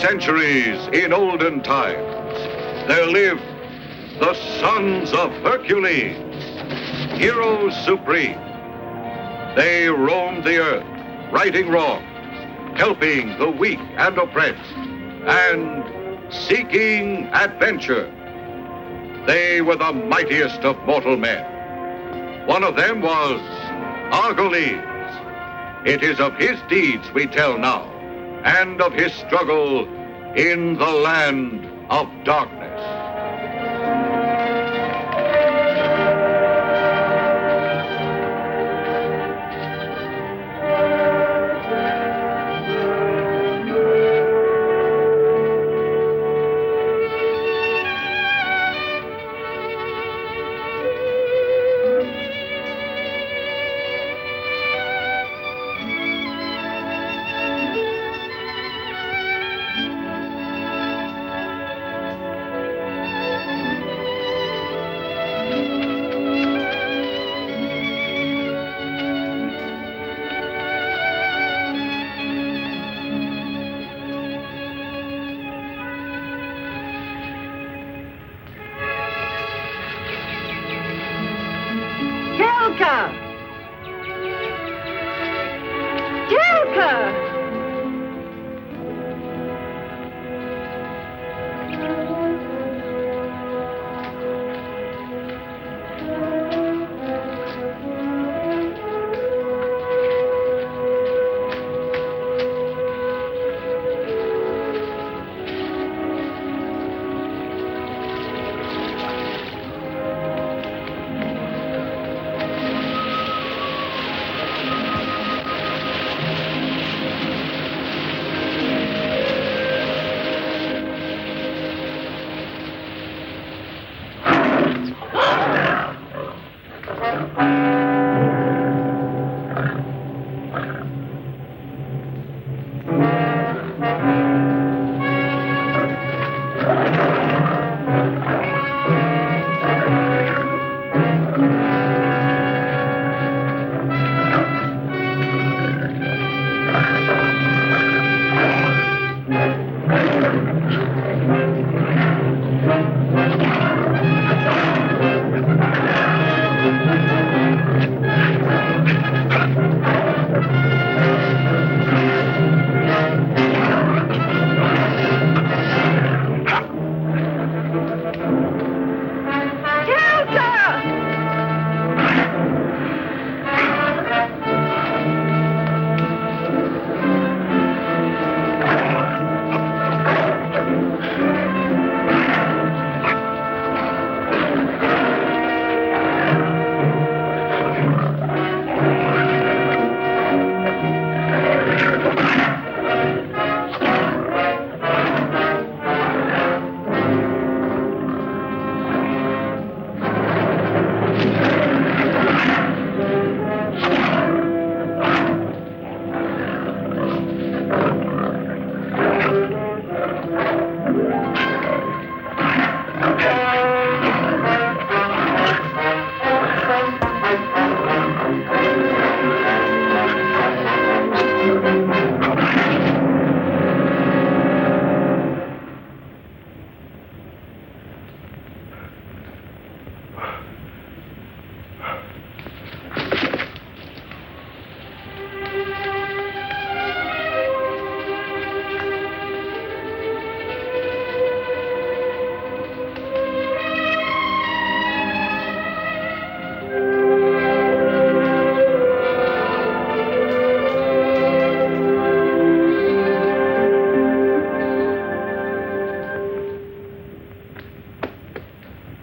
centuries in olden times, there lived the sons of Hercules, heroes supreme. They roamed the earth, righting wrong, helping the weak and oppressed, and seeking adventure. They were the mightiest of mortal men. One of them was Hercules. It is of his deeds we tell now, and of his struggle in the land of darkness.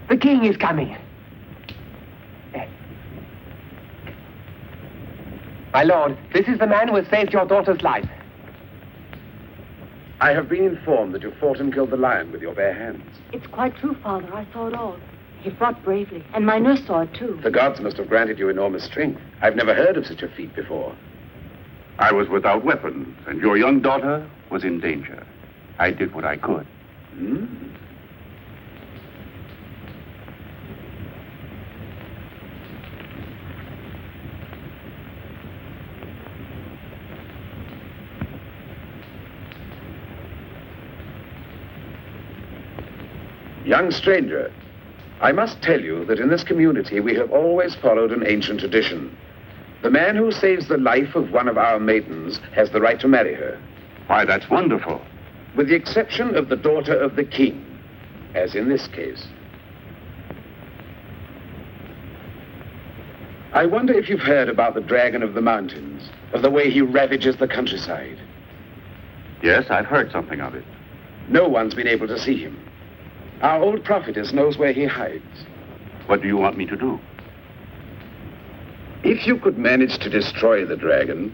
The king is coming. My lord, this is the man who has saved your daughter's life. I have been informed that you fought and killed the lion with your bare hands. It's quite true, Father. I saw it all. He fought bravely, and my nurse saw it, too. The gods must have granted you enormous strength. I've never heard of such a feat before. I was without weapons, and your young daughter was in danger. I did what I could. Young stranger, I must tell you that in this community we have always followed an ancient tradition. The man who saves the life of one of our maidens has the right to marry her. Why, that's wonderful. With the exception of the daughter of the king, as in this case. I wonder if you've heard about the dragon of the mountains, of the way he ravages the countryside. Yes, I've heard something of it. No one's been able to see him. Our old prophetess knows where he hides. What do you want me to do? If you could manage to destroy the dragon,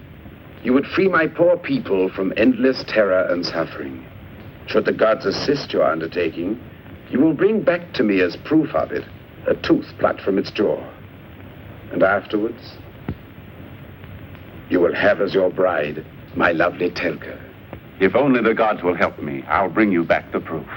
you would free my poor people from endless terror and suffering. Should the gods assist your undertaking, you will bring back to me as proof of it a tooth plucked from its jaw. And afterwards, you will have as your bride my lovely Telka. If only the gods will help me, I'll bring you back the proof.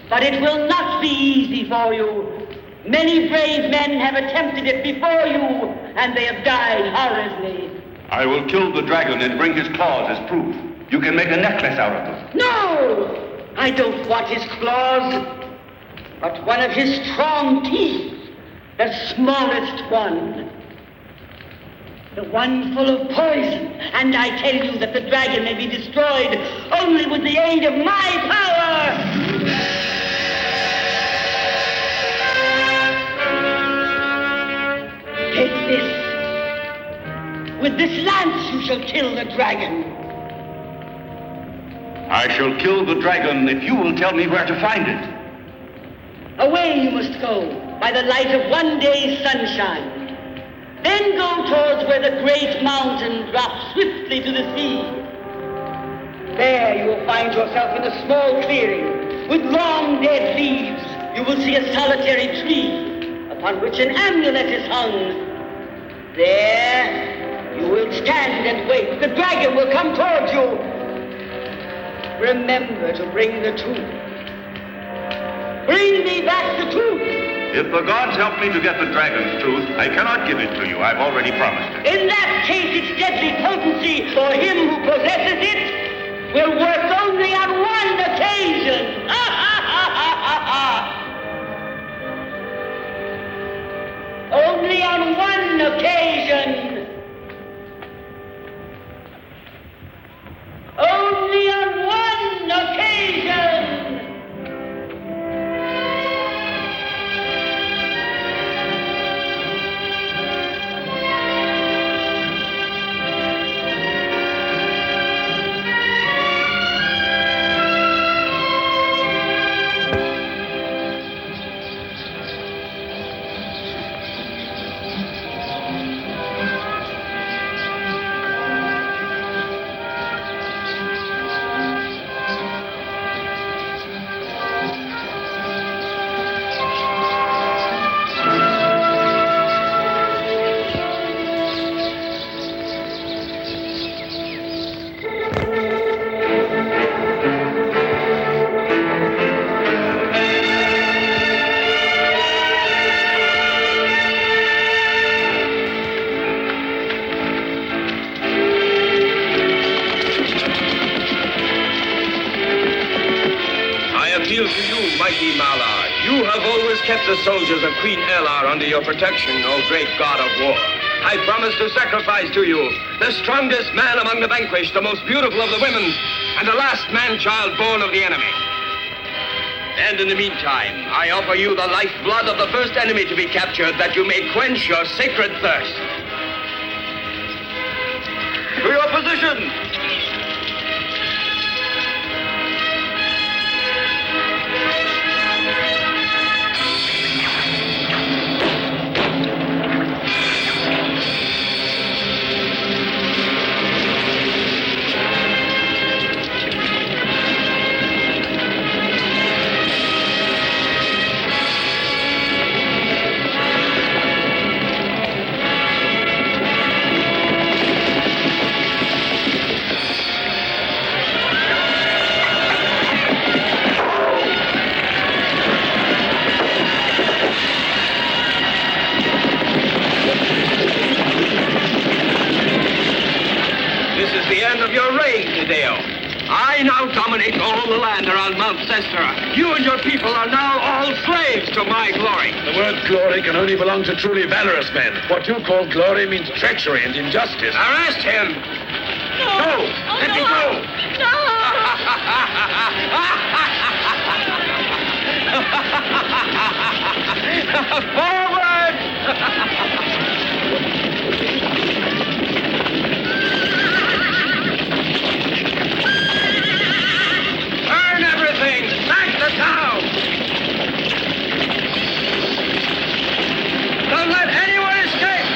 But it will not be easy for you. Many brave men have attempted it before you, and they have died horribly. I will kill the dragon and bring his claws as proof. You can make a necklace out of them. No! I don't want his claws, but one of his strong teeth, the smallest one. The one full of poison. And I tell you that the dragon may be destroyed only with the aid of my power! Take this. With this lance you shall kill the dragon. I shall kill the dragon if you will tell me where to find it. Away you must go, by the light of one day's sunshine. Then go towards where the great mountain drops swiftly to the sea. There you will find yourself in a small clearing with long dead leaves. You will see a solitary tree upon which an amulet is hung. There you will stand and wait. The dragon will come towards you. Remember to bring the tooth. Bring me back the tooth. If the gods help me to get the dragon's tooth, I cannot give it to you. I've already promised it. In that case, its deadly potency for him who possesses it will work only on one occasion. Only on one occasion. Only on one occasion. The soldiers of Queen Elar under your protection, O great god of war. I promise to sacrifice to you the strongest man among the vanquished, the most beautiful of the women, and the last man-child born of the enemy. And in the meantime, I offer you the lifeblood of the first enemy to be captured, that you may quench your sacred thirst. To your position! I now dominate all the land around Mount Cestera. You and your people are now all slaves to my glory. The word glory can only belong to truly valorous men. What you call glory means treachery and injustice. Arrest him! No! Let me go! Forward! Burn everything! Sack the town! Don't let anyone escape!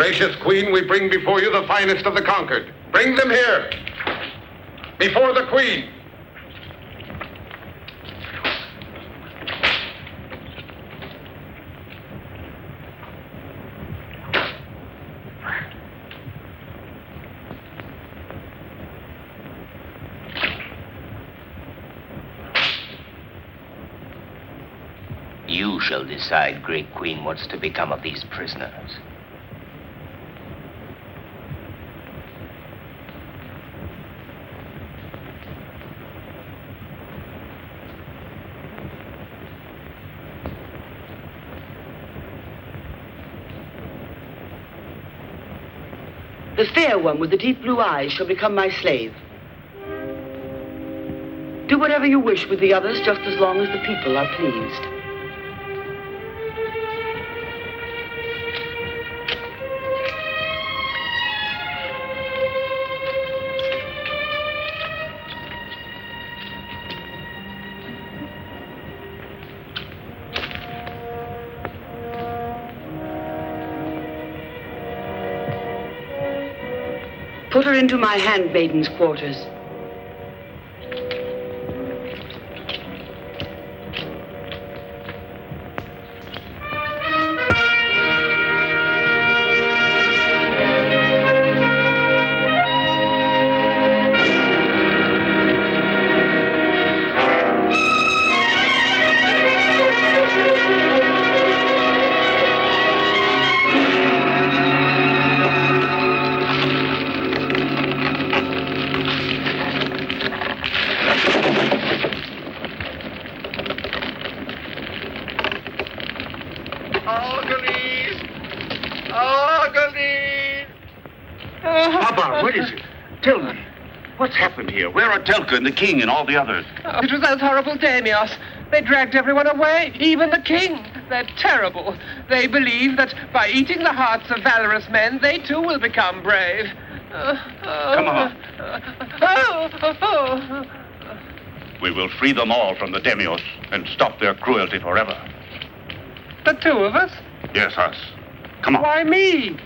Gracious Queen, we bring before you the finest of the conquered. Bring them here. Before the Queen. You shall decide, Great Queen, what's to become of these prisoners. The fair one with the deep blue eyes shall become my slave. Do whatever you wish with the others, just as long as the people are pleased. Put her into my handmaiden's quarters. Papa, what is it? Tell me. What's happened here? Where are Telka and the king and all the others? It was those horrible daimios. They dragged everyone away, even the king. They're terrible. They believe that by eating the hearts of valorous men, they too will become brave. Come on. We will free them all from the daimios and stop their cruelty forever. The two of us? Yes, us. Come on. Why me?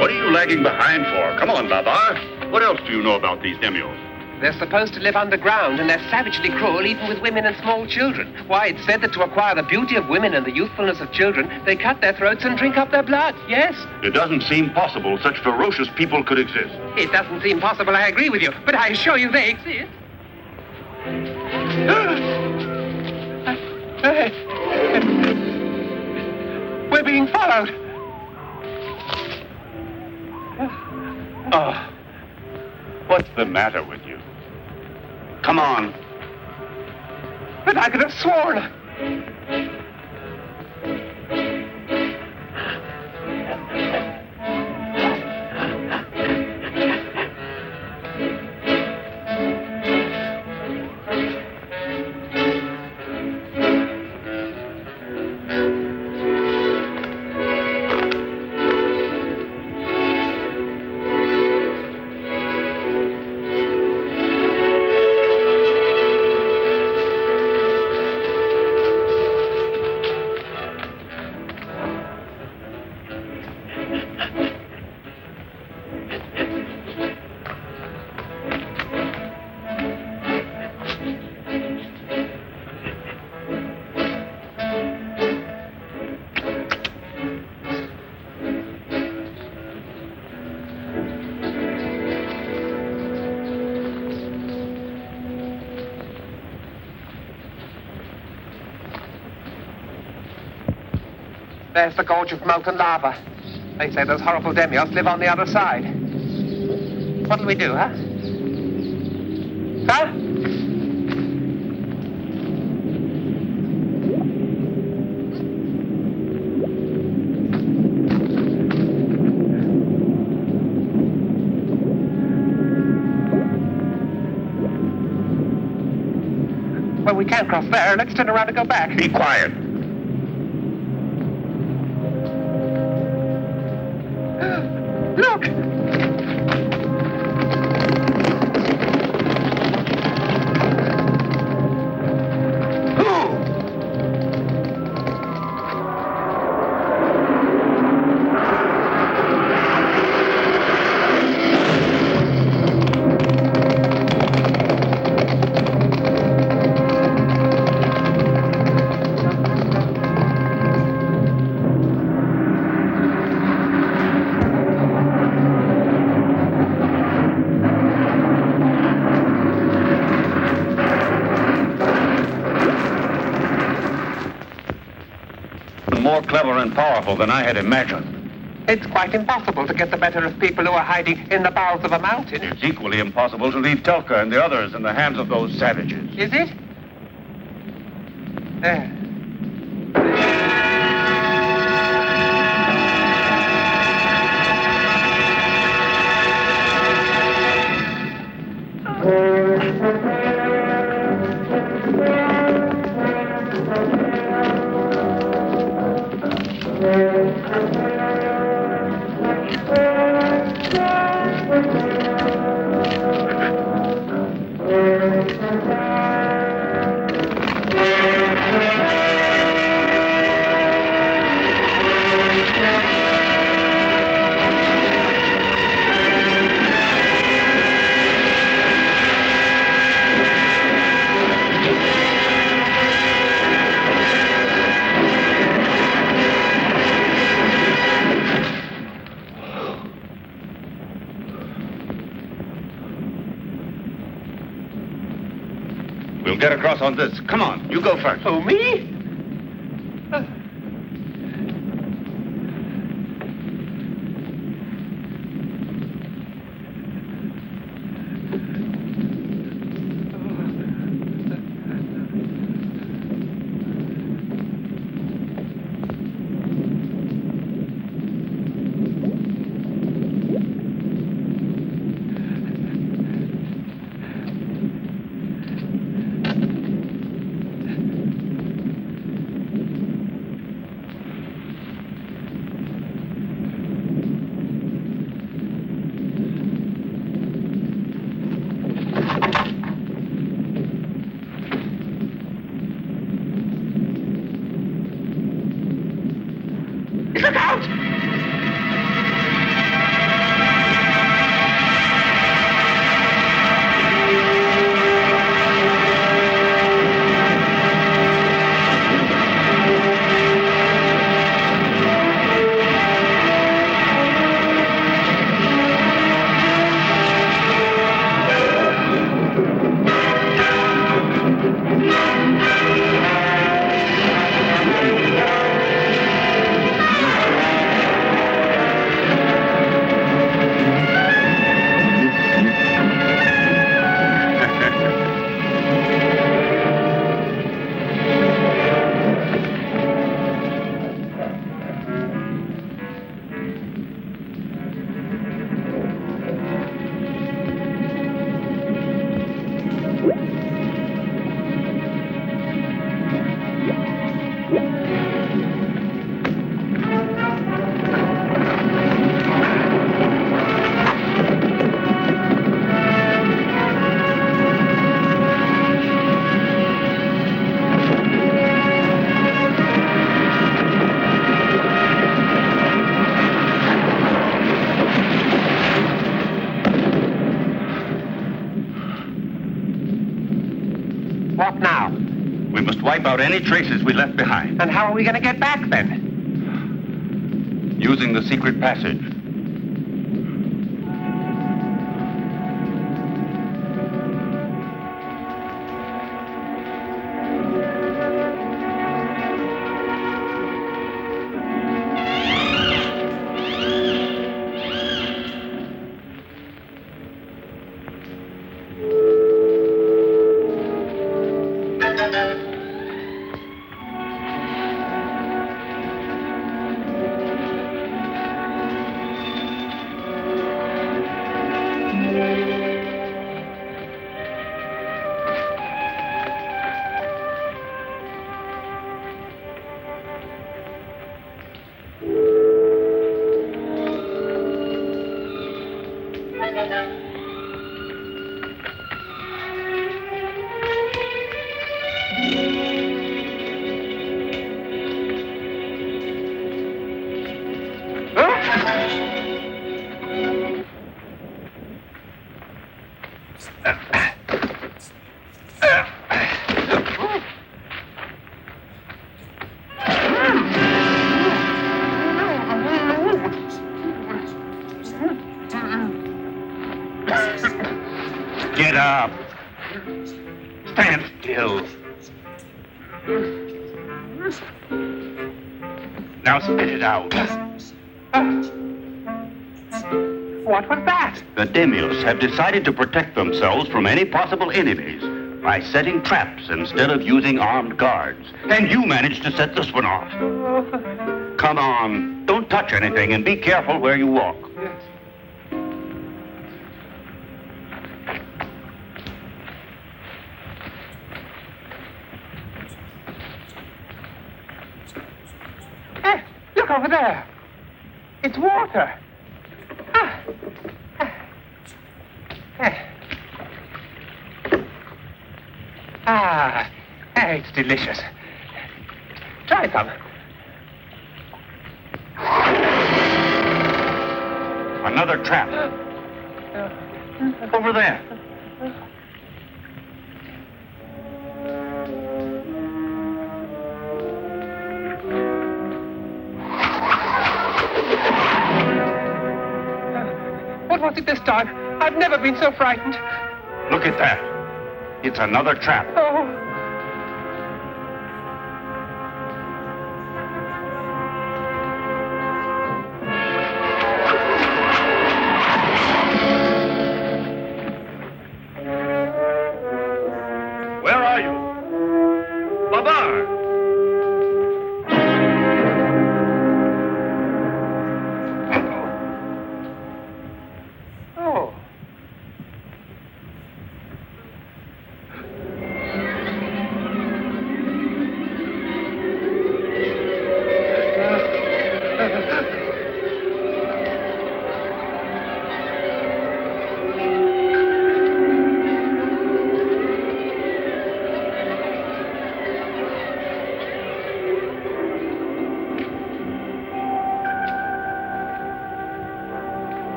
What are you lagging behind for? Come on, Baba. What else do you know about these daimios? They're supposed to live underground, and they're savagely cruel, even with women and small children. Why, it's said that to acquire the beauty of women and the youthfulness of children, they cut their throats and drink up their blood, yes? It doesn't seem possible such ferocious people could exist. It doesn't seem possible, I agree with you, but I assure you they exist. We're being followed. Oh, what's the matter with you? Come on. But I could have sworn. There's the gorge of molten lava. They say those horrible daimios live on the other side. What'll we do, huh? Huh? we can't cross there. Let's turn around and go back. Be quiet. Look! More clever and powerful than I had imagined. It's quite impossible to get the better of people who are hiding in the bowels of a mountain. It's equally impossible to leave Telka and the others in the hands of those savages. Is it? There. We'll get across on this. Come on, you go first. Oh, me? Look out! What now? We must wipe out any traces we left behind. And how are we going to get back, then? Using the secret passage. Get up. Stand still. Now spit it out. What was that? The Demios have decided to protect themselves from any possible enemies by setting traps instead of using armed guards. And you managed to set this one off. Come on. Don't touch anything and be careful where you walk. Yes. Look over there. It's water. It's delicious. Try some. Another trap. Over there. What was it this time? I've never been so frightened. Look at that. It's another trap. Oh. Where are you? Babar! Oh.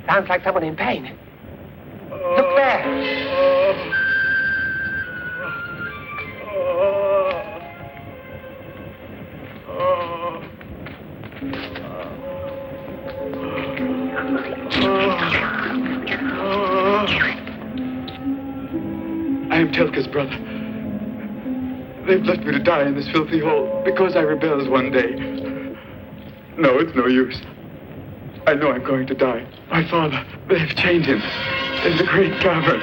Sounds like someone in pain. Look there. I am Telka's brother. They've left me to die in this filthy hole because I rebelled one day. No, it's no use. I know I'm going to die. My father, they've chained him in the great cavern.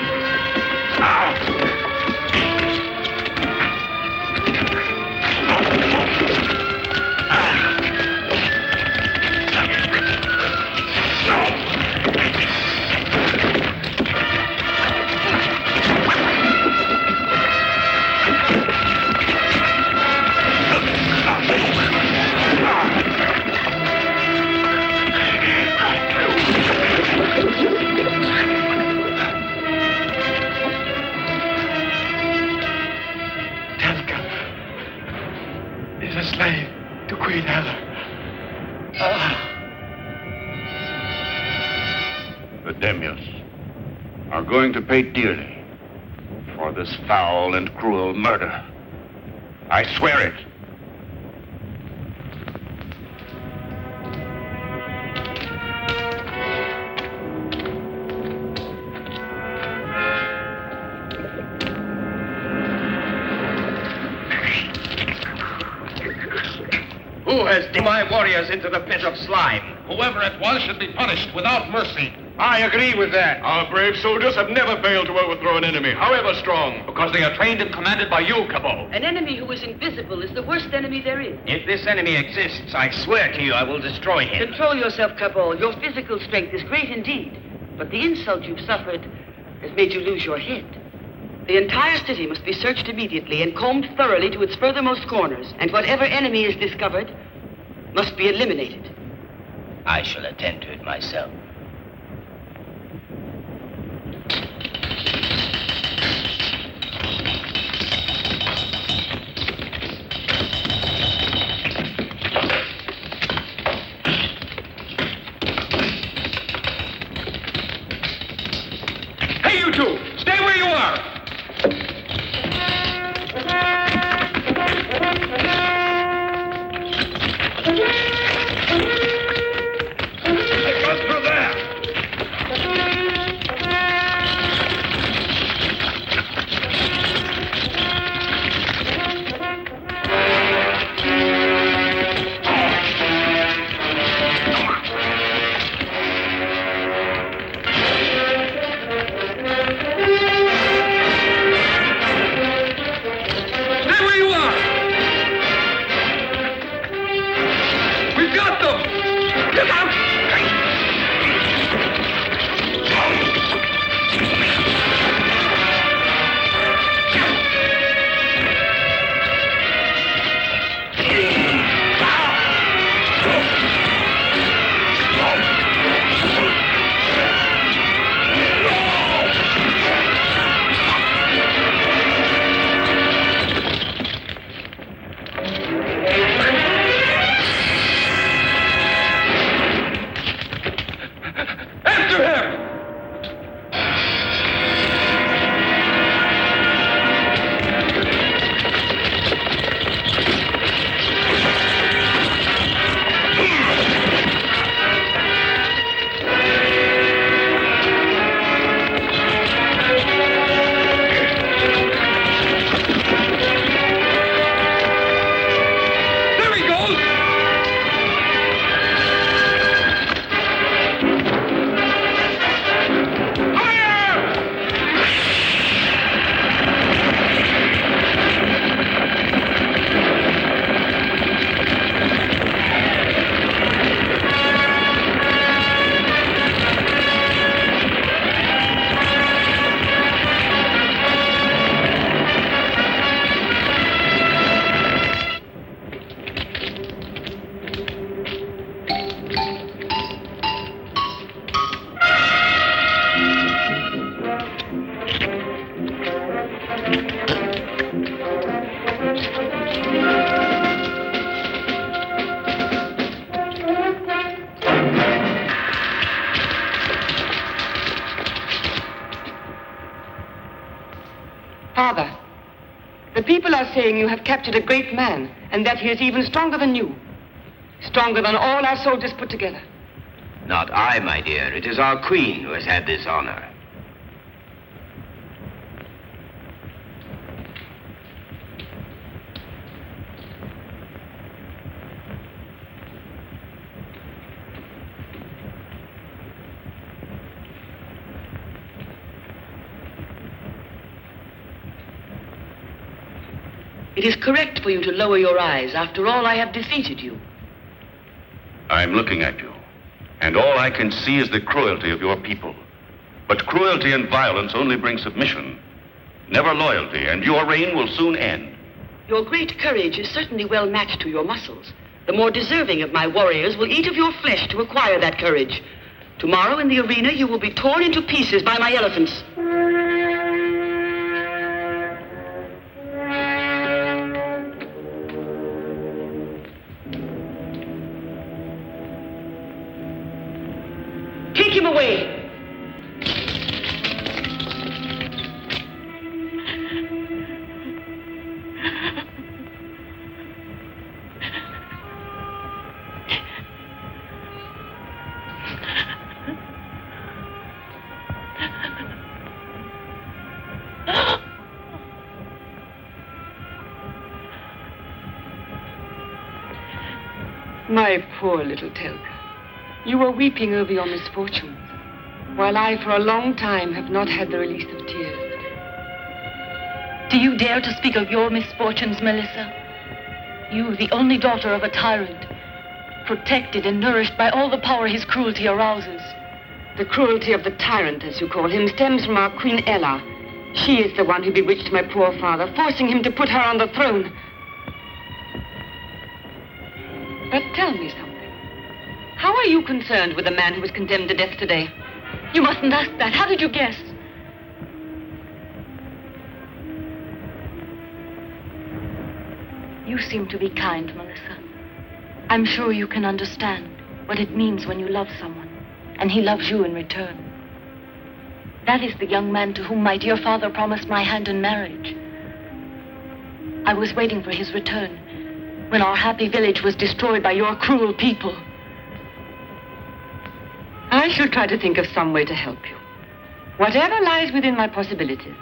Going to pay dearly for this foul and cruel murder. I swear it. Who has taken my warriors into the pit of slime? Whoever it was should be punished without mercy. I agree with that. Our brave soldiers have never failed to overthrow an enemy, however strong. Because they are trained and commanded by you, Calò. An enemy who is invisible is the worst enemy there is. If this enemy exists, I swear to you I will destroy him. Control yourself, Calò. Your physical strength is great indeed. But the insult you've suffered has made you lose your head. The entire city must be searched immediately and combed thoroughly to its furthermost corners. And whatever enemy is discovered must be eliminated. I shall attend to it myself. Hey, you two! Stay where you are! Father, the people are saying you have captured a great man, and that he is even stronger than you. Stronger than all our soldiers put together. Not I, my dear. It is our queen who has had this honor. It is correct for you to lower your eyes. After all, I have defeated you. I'm looking at you, and all I can see is the cruelty of your people. But cruelty and violence only bring submission, never loyalty, and your reign will soon end. Your great courage is certainly well matched to your muscles. The more deserving of my warriors will eat of your flesh to acquire that courage. Tomorrow in the arena, you will be torn into pieces by my elephants. Take him away. My poor little Telka, you were weeping over your misfortunes, while I, for a long time, have not had the release of tears. Do you dare to speak of your misfortunes, Melissa? You, the only daughter of a tyrant, protected and nourished by all the power his cruelty arouses. The cruelty of the tyrant, as you call him, stems from our Queen Ella. She is the one who bewitched my poor father, forcing him to put her on the throne. But tell me something. How are you concerned with the man who was condemned to death today? You mustn't ask that. How did you guess? You seem to be kind, Melissa. I'm sure you can understand what it means when you love someone, and he loves you in return. That is the young man to whom my dear father promised my hand in marriage. I was waiting for his return when our happy village was destroyed by your cruel people. I shall try to think of some way to help you. Whatever lies within my possibilities.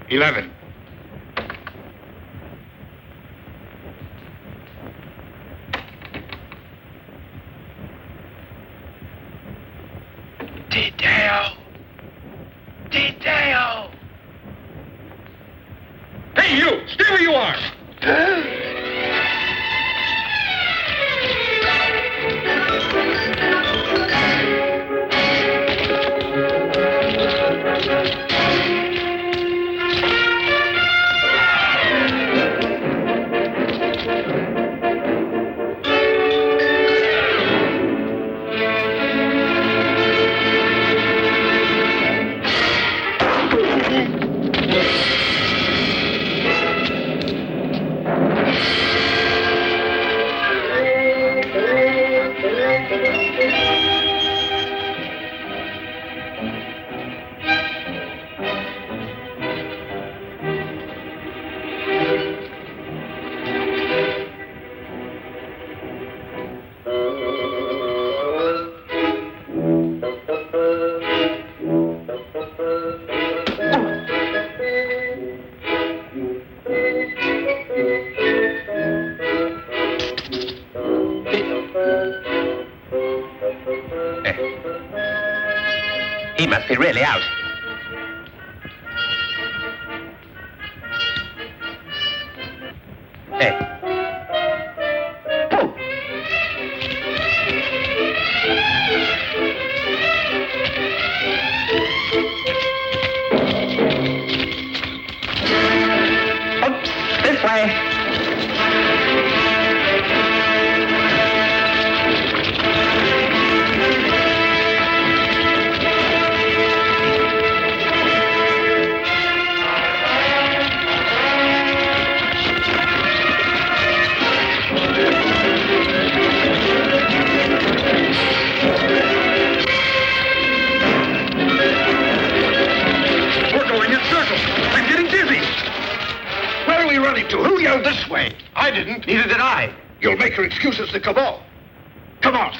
$11. Detail! Hey, you! Stay where you are! He must be really out. Hey. Oh. Oops, this way. To who yelled this way? I didn't. Neither did I. You'll make your excuses to Calò. Come on.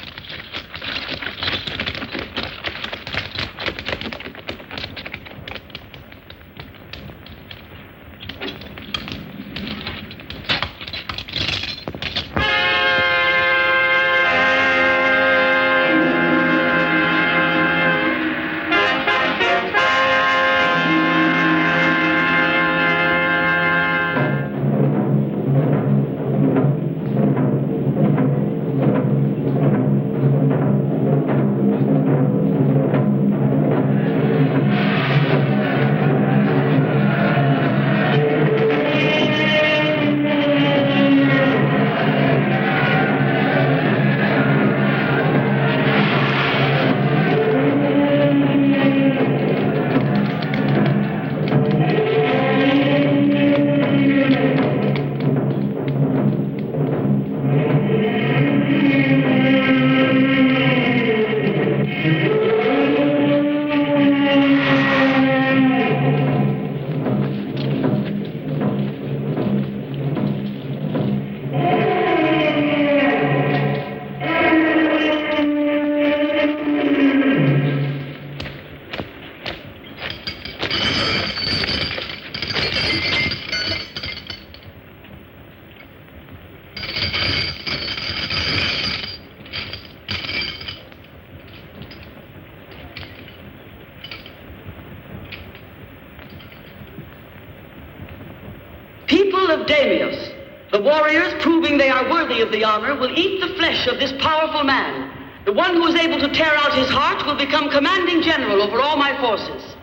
Deimos. The warriors, proving they are worthy of the honor, will eat the flesh of this powerful man. The one who is able to tear out his heart will become commanding general over all my forces.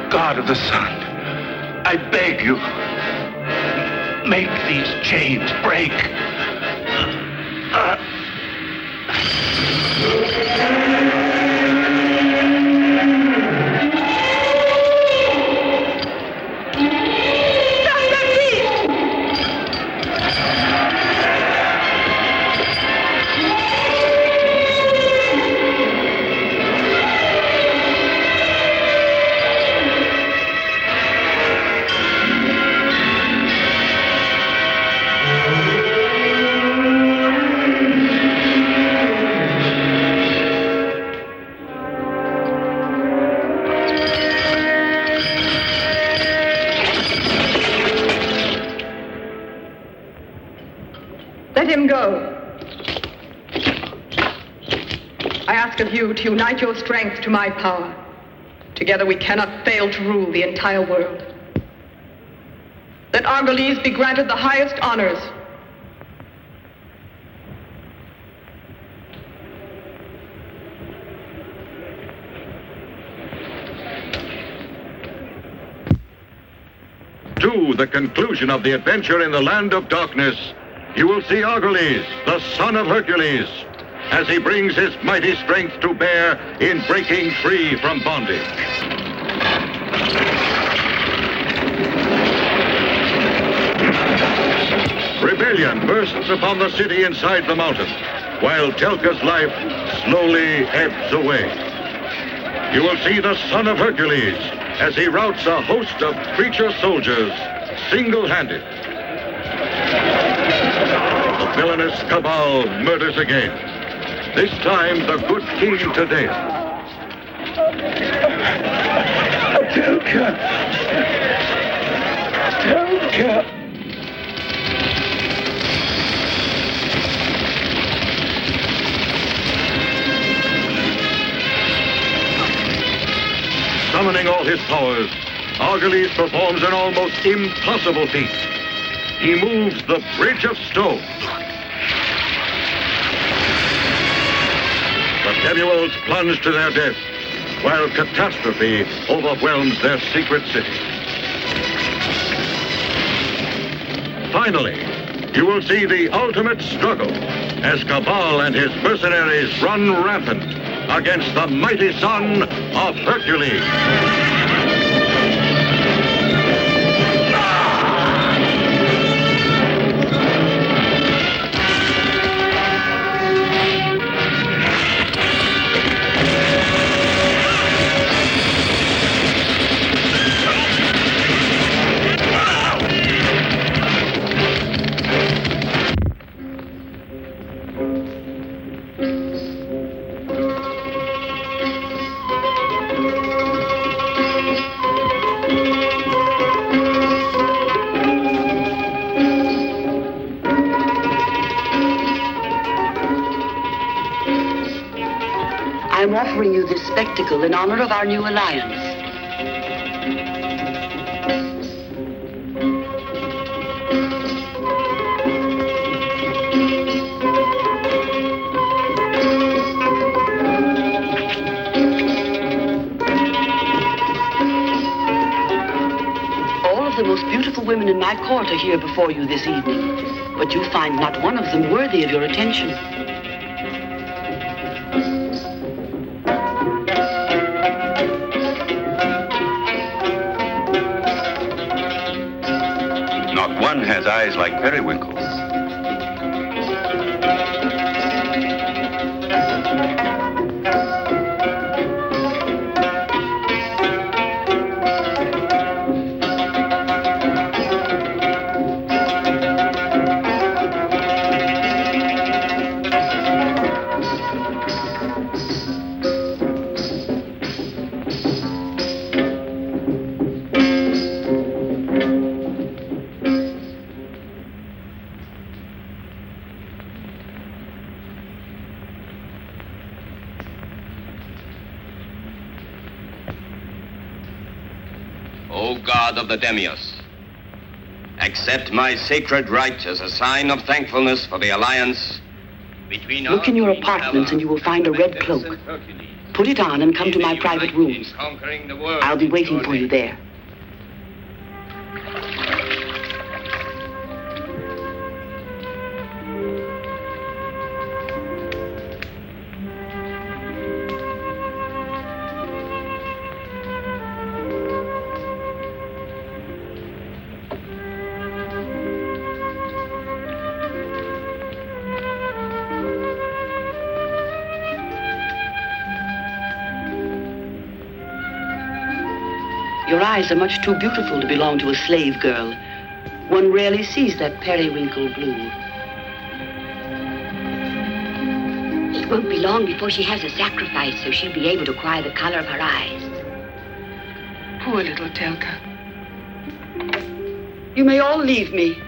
God of the sun, I beg you, make these chains break. Let him go. I ask of you to unite your strength to my power. Together we cannot fail to rule the entire world. Let Hercules be granted the highest honors. To the conclusion of the adventure in the land of darkness, you will see Hercules, the son of Hercules, as he brings his mighty strength to bear in breaking free from bondage. Rebellion bursts upon the city inside the mountain, while Telka's life slowly ebbs away. You will see the son of Hercules as he routs a host of creature soldiers single-handed. The villainous cabal murders again. This time, the good king Taddeo. Telka! Telka! Summoning all his powers, Hercules performs an almost impossible feat. He moves the bridge of stone. The demi-worlds plunge to their death, while catastrophe overwhelms their secret city. Finally, you will see the ultimate struggle as Cabal and his mercenaries run rampant against the mighty son of Hercules. I'm offering you this spectacle in honor of our new alliance. All of the most beautiful women in my court are here before you this evening, but you find not one of them worthy of your attention. One has eyes like periwinkles. O God of the Demios, accept my sacred rite as a sign of thankfulness for the alliance between Look in your apartments and you will find a red cloak. Put it on and come to my private rooms. I'll be waiting for you there. Your eyes are much too beautiful to belong to a slave girl. One rarely sees that periwinkle blue. It won't be long before she has a sacrifice, so she'll be able to acquire the color of her eyes. Poor little Telka. You may all leave me.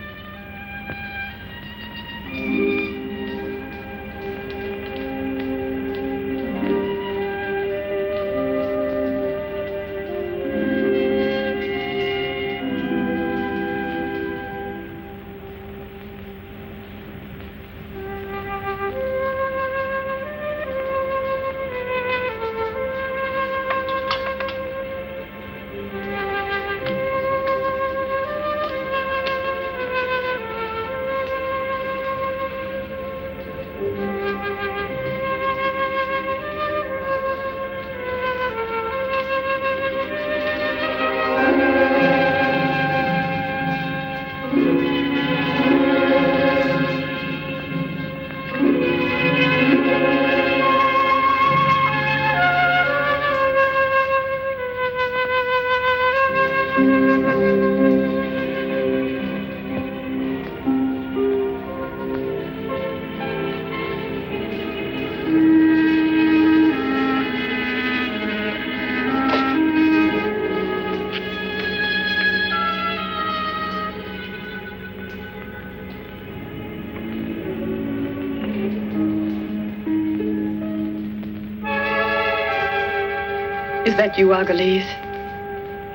Is that you, Hercules?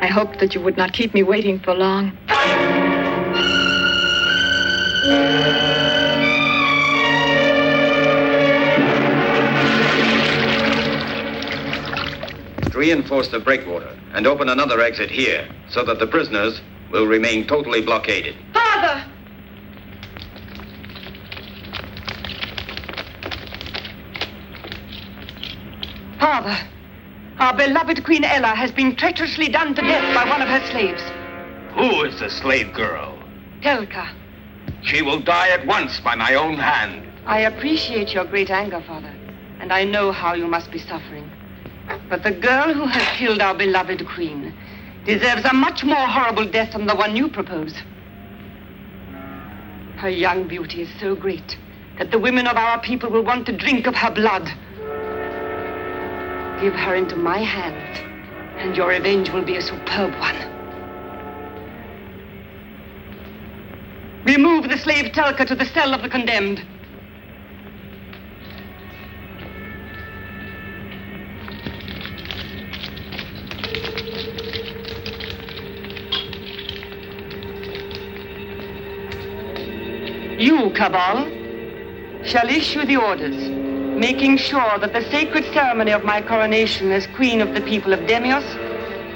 I hoped that you would not keep me waiting for long. Reinforce the breakwater and open another exit here so that the prisoners will remain totally blockaded. Father! Father, our beloved Queen Ella has been treacherously done to death by one of her slaves. Who is the slave girl? Telka. She will die at once by my own hand. I appreciate your great anger, Father, and I know how you must be suffering. But the girl who has killed our beloved queen deserves a much more horrible death than the one you propose. Her young beauty is so great that the women of our people will want to drink of her blood. Give her into my hands, and your revenge will be a superb one. Remove the slave Telka to the cell of the condemned. You, Cabal, shall issue the orders, making sure that the sacred ceremony of my coronation as Queen of the people of Demios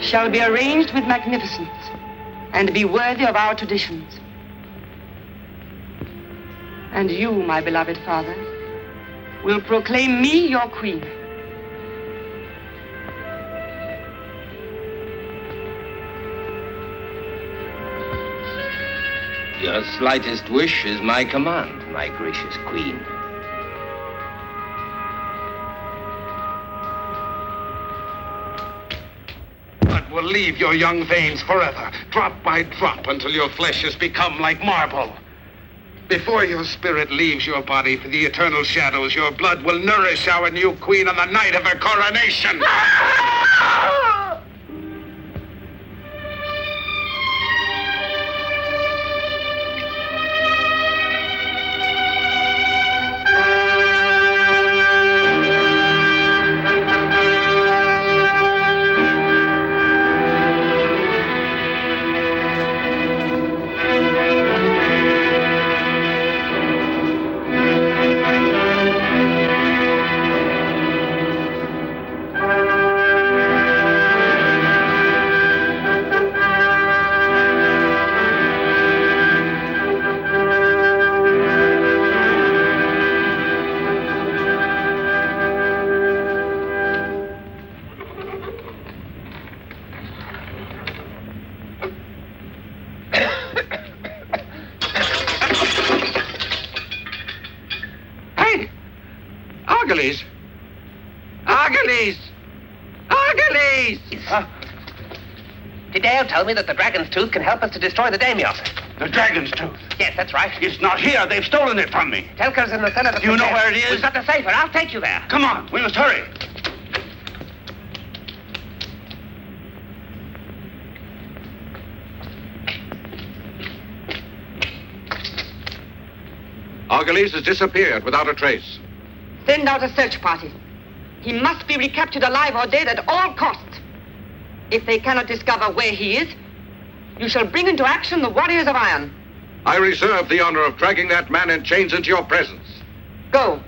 shall be arranged with magnificence and be worthy of our traditions. And you, my beloved father, will proclaim me your queen. Your slightest wish is my command, my gracious queen. Blood will leave your young veins forever, drop by drop, until your flesh has become like marble. Before your spirit leaves your body for the eternal shadows, your blood will nourish our new queen on the night of her coronation. Hercules! Hercules! Hercules! Tidale told me that the dragon's tooth can help us to destroy the Demios. The dragon's tooth? Yes, that's right. It's not here. They've stolen it from me. Telka's in the cell of the... Do you know where it is? We've got the cipher. I'll take you there. Come on. We must hurry. Hercules has disappeared without a trace. Send out a search party. He must be recaptured alive or dead at all costs. If they cannot discover where he is, you shall bring into action the warriors of iron. I reserve the honor of dragging that man in chains into your presence. Go.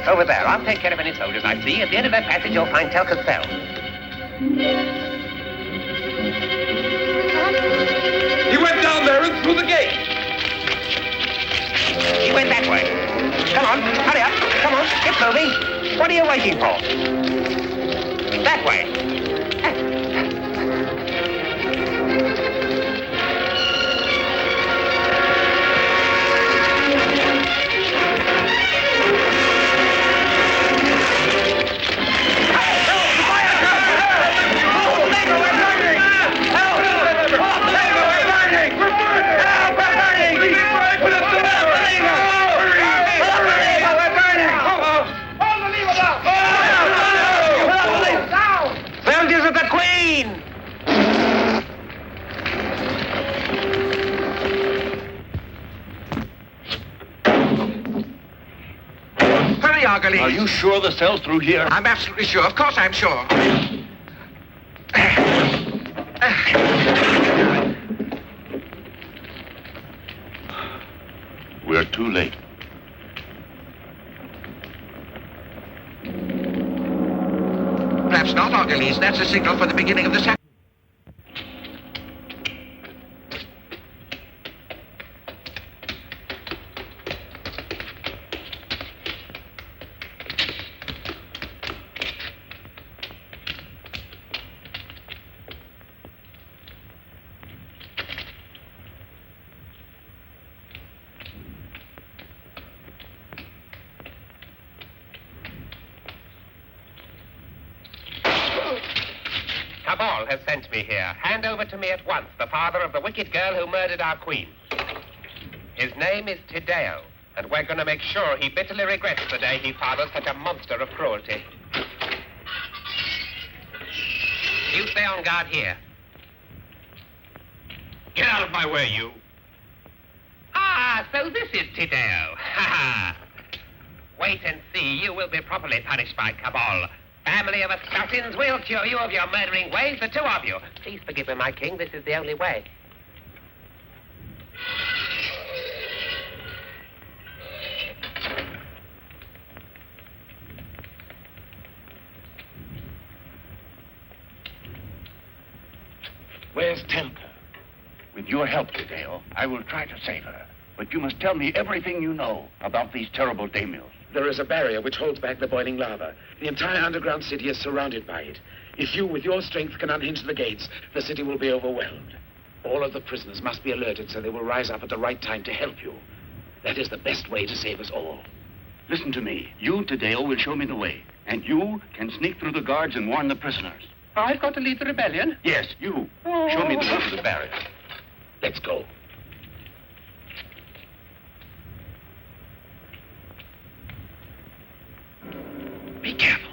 over there. I'll take care of any soldiers I see. At the end of that passage, you'll find Telka's cell. He went down there and through the gate. He went that way. Come on, hurry up. Come on, get moving. What are you waiting for? That way. Are you sure the cell's through here? I'm absolutely sure. Of course I'm sure. We're too late. Perhaps not, Hercules. That's a signal for the beginning of the sacrifice. Calò has sent me here. Hand over to me at once the father of the wicked girl who murdered our queen. His name is Tideo, and we're going to make sure he bitterly regrets the day he fathered such a monster of cruelty. You stay on guard here. Get out of my way, you. Ah, so this is Tideo. Ha ha. Wait and see. You will be properly punished by Calò. Family of assassins, we'll cure you of your murdering ways, the two of you. Please forgive me, my king. This is the only way. Where's Telka? With your help, Tideo, I will try to save her. But you must tell me everything you know about these terrible daymills. There is a barrier which holds back the boiling lava. The entire underground city is surrounded by it. If you, with your strength, can unhinge the gates, the city will be overwhelmed. All of the prisoners must be alerted so they will rise up at the right time to help you. That is the best way to save us all. Listen to me. You, Tideo, will show me the way. And you can sneak through the guards and warn the prisoners. I've got to lead the rebellion? Yes, you. Show me the way to the barrier. Let's go. Be careful.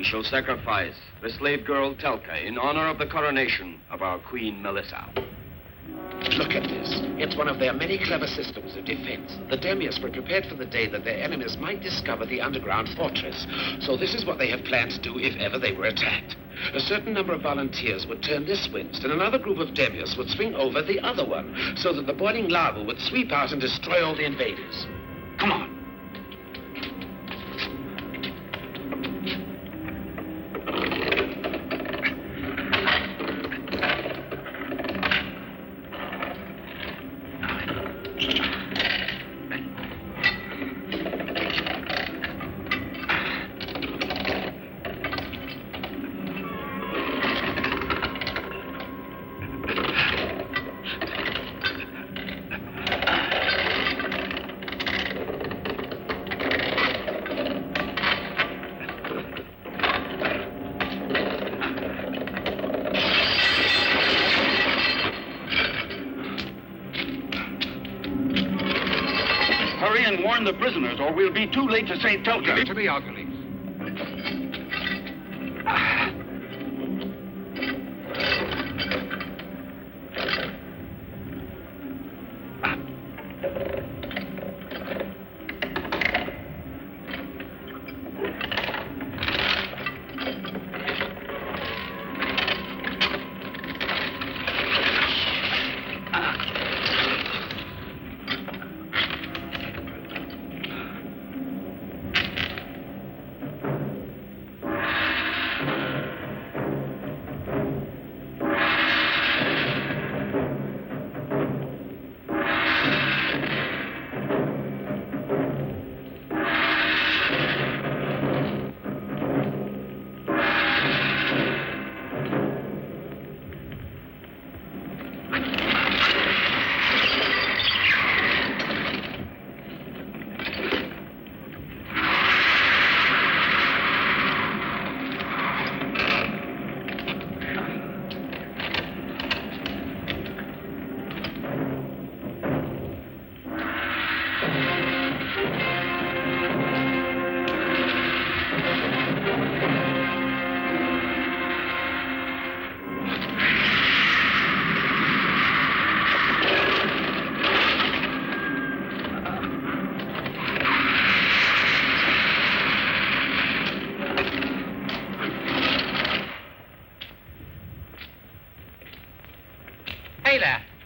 Shall sacrifice the slave girl Telka in honor of the coronation of our Queen Melissa. Look at this. It's one of their many clever systems of defense. The Demius were prepared for the day that their enemies might discover the underground fortress. So this is what they have planned to do if ever they were attacked. A certain number of volunteers would turn this west, and another group of Demius would swing over the other one, so that the boiling lava would sweep out and destroy all the invaders. Come on. The prisoners, or we'll be too late to save Telka. Give it to me, Hercules.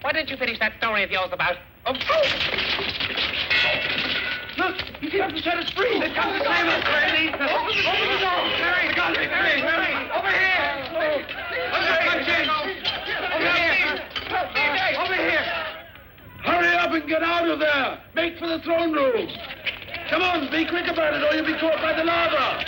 Why didn't you finish that story of yours about... Oh. Look, he comes to set us free. They come to save us, Randy. Open the door. Hurry. We got to be free. Hurry. Over here. Over here. Hurry up and get out of there. Make for the throne room. Come on, be quick about it or you'll be caught by the lava.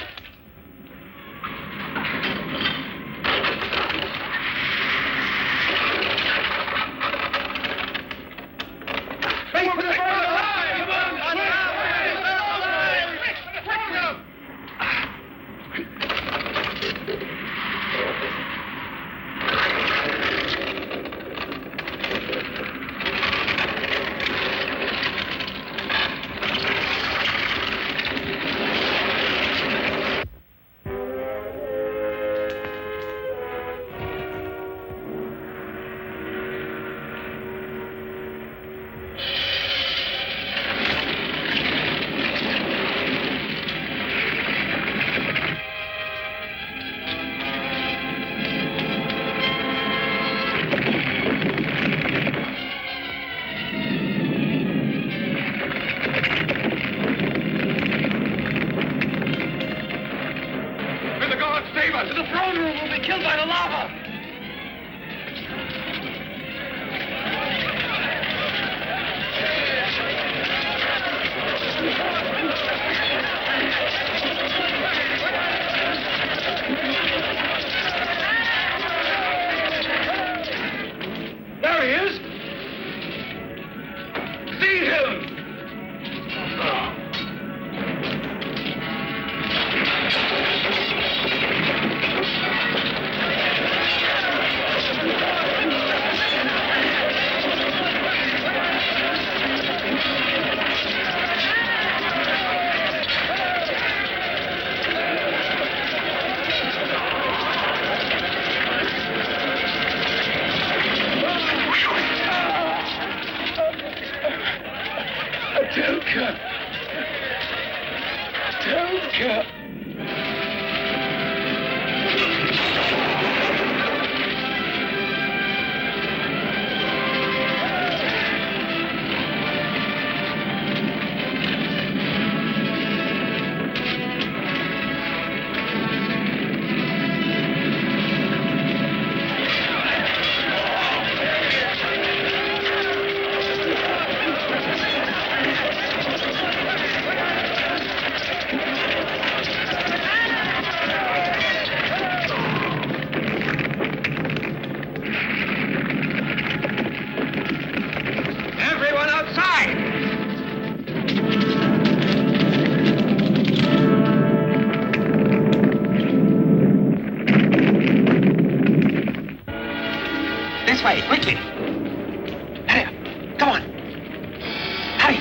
This way, quickly. Hurry up. Come on. Hurry.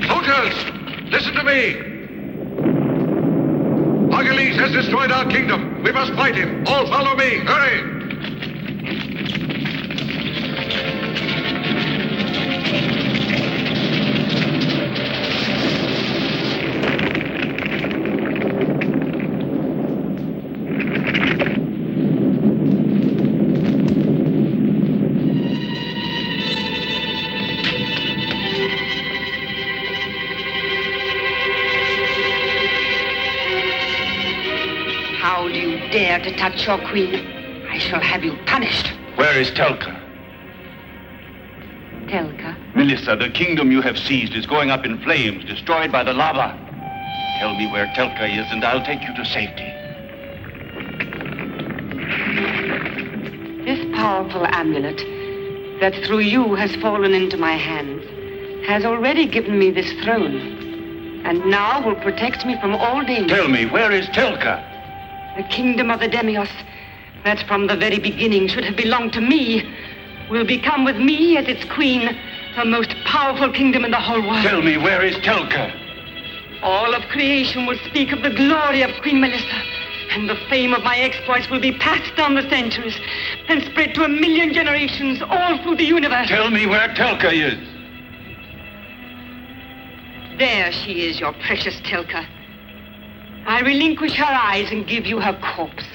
Soldiers, listen to me. Hercules has destroyed our kingdom. We must fight him. All follow me. Hurry. How do you dare to touch your queen? I shall have you punished. Where is Telka? Telka? Melissa, the kingdom you have seized is going up in flames, destroyed by the lava. Tell me where Telka is, and I'll take you to safety. This powerful amulet that through you has fallen into my hands has already given me this throne, and now will protect me from all danger. Tell me, where is Telka? The kingdom of the Demios, that from the very beginning should have belonged to me, will become with me as its queen the most powerful kingdom in the whole world. Tell me, where is Telka? All of creation will speak of the glory of Queen Melissa, and the fame of my exploits will be passed down the centuries and spread to 1,000,000 generations all through the universe. Tell me where Telka is. There she is, your precious Telka. I relinquish her eyes and give you her corpse.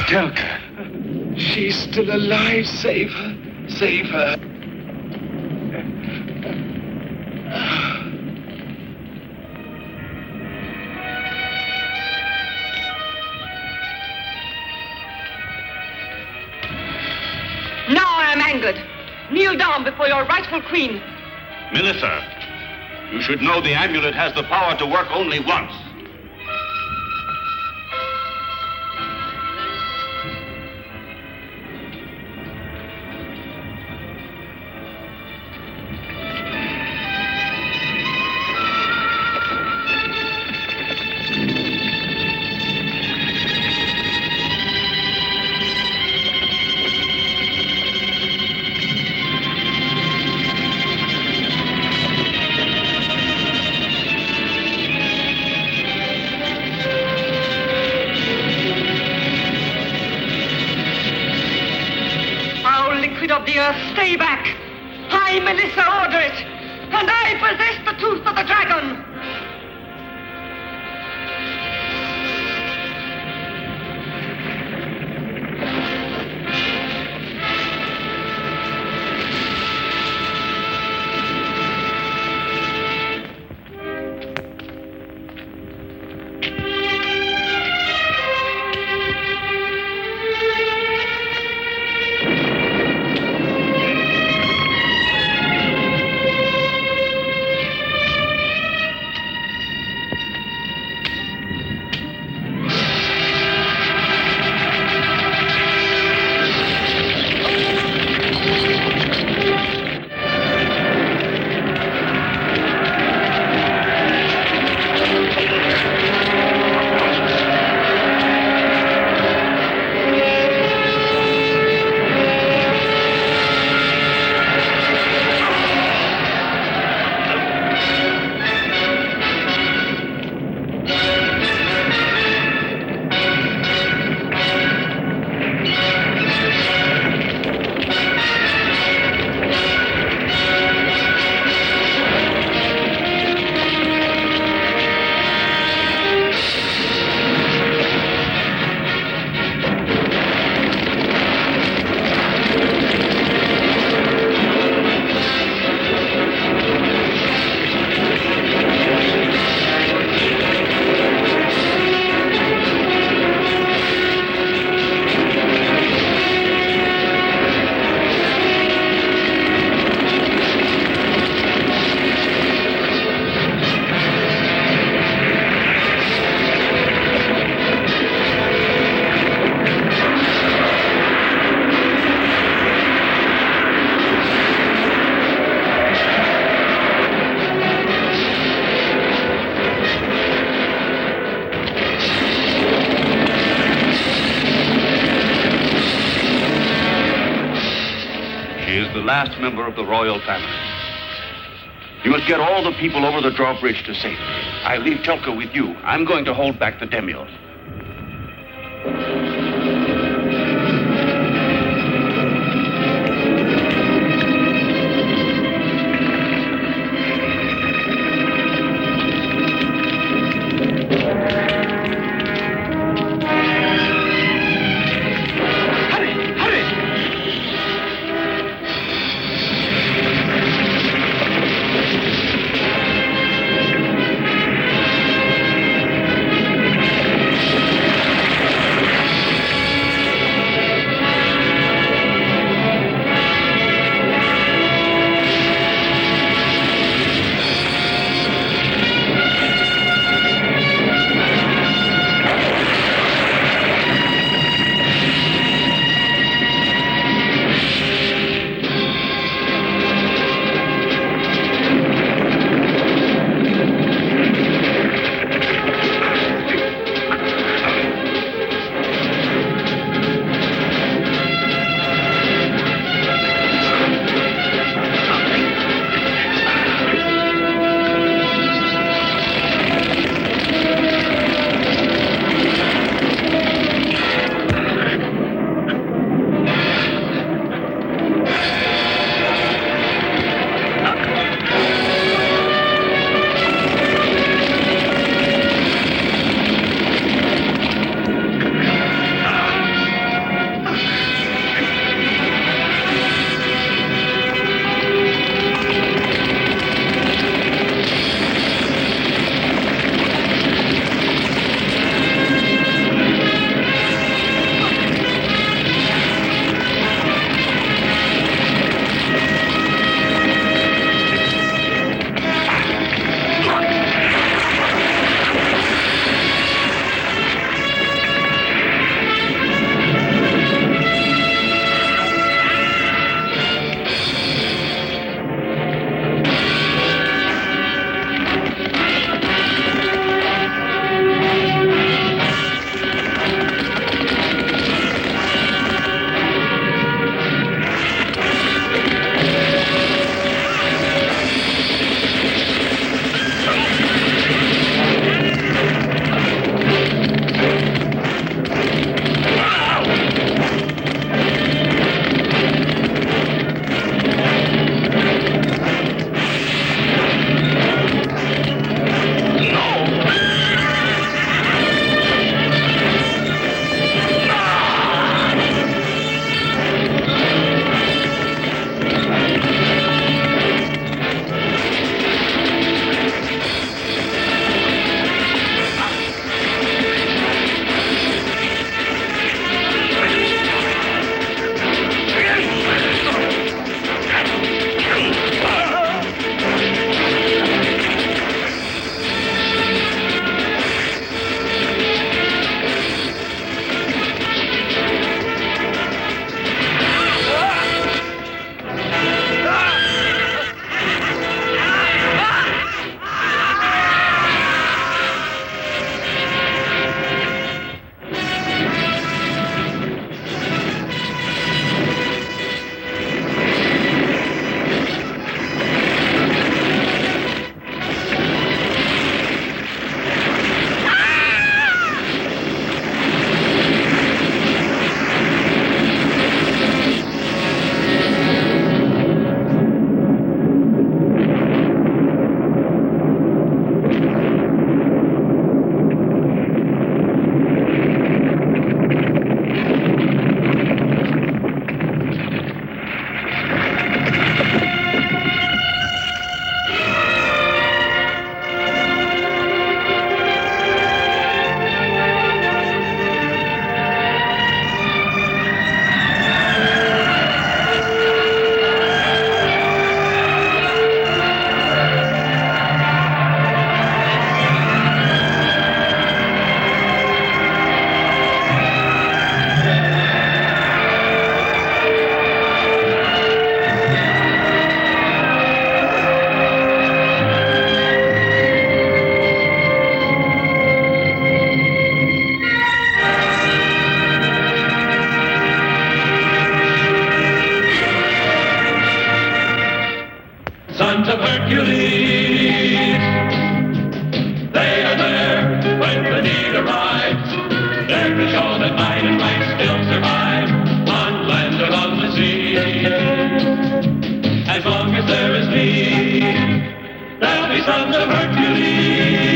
Telka. She's still alive. Save her. Save her. Now I am angered. Kneel down before your rightful queen. Melissa, you should know the amulet has the power to work only once. Of the earth, stay back. I, Melissa, order it, and I possess the tooth of the dragon. last member of the royal family. You must get all the people over the drawbridge to safety. I leave Telka with you. I'm going to hold back the Demios. that might and might still survive on land or on the sea. As long as there is me, there'll be sons of Hercules.